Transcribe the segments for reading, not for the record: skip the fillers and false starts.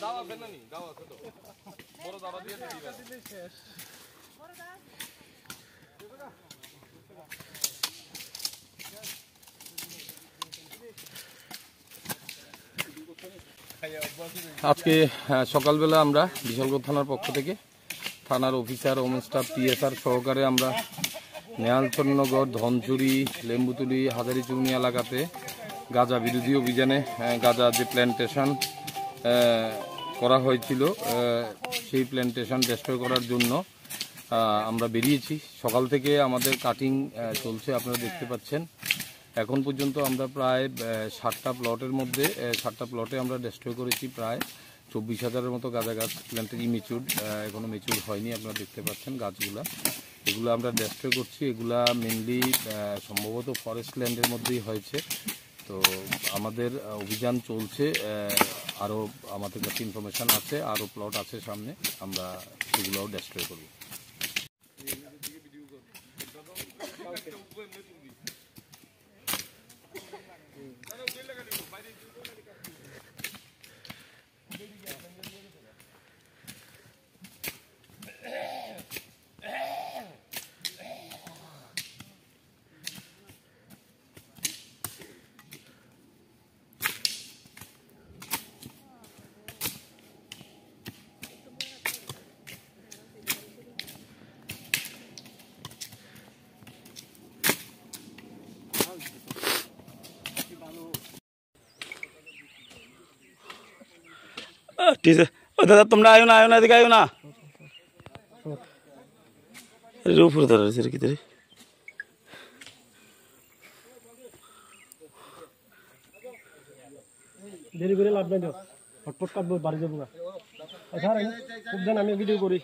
দাওয়া ফেনা নি দাওয়া ছোট বড় দাওয়া দিয়ে দিবি শেষ বড় দাও আজকে সকালবেলা আমরা বিশালগড় থানার পক্ষ থেকে থানার অফিসার ওমেন স্টাফ পিএসআর সহকারে আমরা নেহালচন্দ্রনগর ধনচুরি লেম্বুতুলি হাজারিচুনি এলাকাতে গাঁজা বিরোধী অভিযানে গাঁজা যে প্ল্যান্টেশন করা হয়েছিল সেই প্ল্যান্টেশন ডেস্ট্রয় করার জন্য আমরা বেরিয়েছি। সকাল থেকে আমাদের কাটিং চলছে, আপনারা দেখতে পাচ্ছেন। এখন পর্যন্ত আমরা প্রায় 7টা প্লটের মধ্যে 7টা প্লটে আমরা ডেস্ট্রয় করেছি প্রায় 24,000-এর মতো গাঁজা গাছ। প্ল্যান্টের ইমেচুর এখনও মেচুর হয়নি, আপনারা দেখতে পাচ্ছেন গাছগুলা। এগুলো আমরা ডেস্ট্রয় করছি। এগুলা মেনলি সম্ভবত ফরেস্ট ল্যান্ডের মধ্যেই হয়েছে। তো আমাদের অভিযান চলছে, আরও আমাদের কাছে ইনফরমেশান আছে, আরও প্লট আছে সামনে, আমরা সেগুলোও ডেস্ট্রয় করব। ठीक है दादा तुमने आयो ना एदिके आयो ना ऊपर धर किधर দেরি করে লাভ নাই, হটপট কাটবো, বাড়ি যাবো না। আচ্ছা খুব দেন, আমি ভিডিও করি।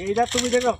এইটা তুমি দেখো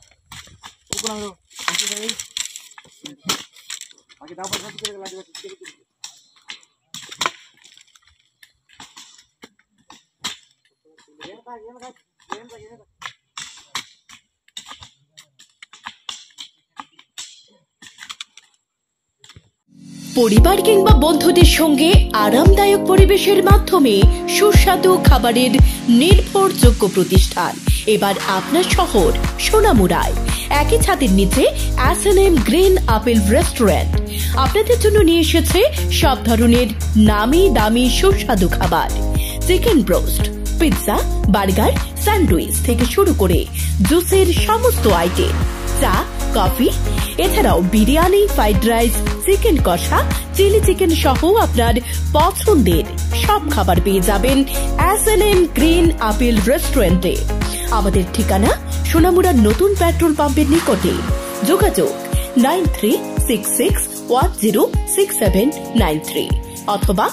পরিবার কিংবা বন্ধুদের সঙ্গে আরামদায়ক পরিবেশের মাধ্যমে সুস্বাদু খাবারের নির্ভরযোগ্য প্রতিষ্ঠান এবার আপনার শহর সোনামুড়ায়। একই ছাদের নিচে S&M গ্রিন আপেল রেস্টুরেন্ট আপনাদের জন্য নিয়ে এসেছে সব ধরনের নামি দামি সুস্বাদু খাবার। Chicken broast, pizza, burger, sandwich থেকে শুরু করে জুসের সমস্ত আইটেম, চা, কফি, এছাড়াও বিরিয়ানি, ফ্রাইড রাইস, চিকেন কষা, চিলি চিকেন সহ আপনার পছন্দের সব খাবার পেয়ে যাবেন S&M গ্রিন আপেল রেস্টুরেন্টে। আমাদের ঠিকানা সোনামুড়ার নতুন পেট্রোল পাম্পের নিকটে। যোগাযোগ 9366106793 অথবা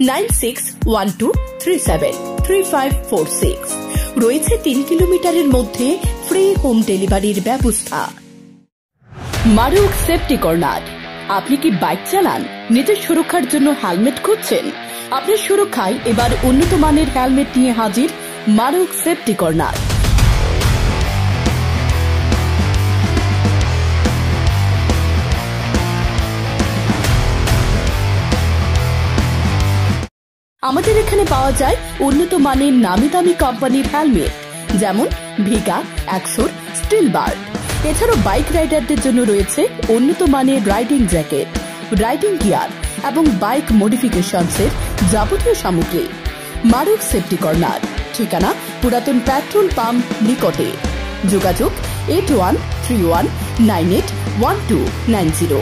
9612373546। রয়েছে 3 কিলোমিটারের মধ্যে ফ্রি হোম ডেলিভারির ব্যবস্থা। মারুক সেফটি কর্নার। আপনি কি বাইক চালান, নিজের সুরক্ষার জন্য হেলমেট খুঁজছেন? আপনার সুরক্ষায় এবার উন্নত মানের হেলমেট নিয়ে হাজির মারুক সেফটি কর্নার। আমাদের এখানে পাওয়া যায় উন্নত মানের নামি দামি কোম্পানির হেলমেট, যেমন ভিগা, অ্যাক্সোর, স্টিল বার্ড। এছাড়াও বাইক রাইডারদের জন্য রয়েছে উন্নত মানের রাইডিং জ্যাকেট, রাইডিং গিয়ার এবং বাইক মডিফিকেশনসের যাবতীয় সামগ্রী। মারুক সেফটি কর্নার। ঠিকানা পুরাতন পেট্রোল পাম্প নিকটে। যোগাযোগ 8131981290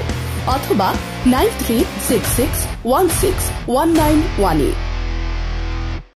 অথবা 9366161918।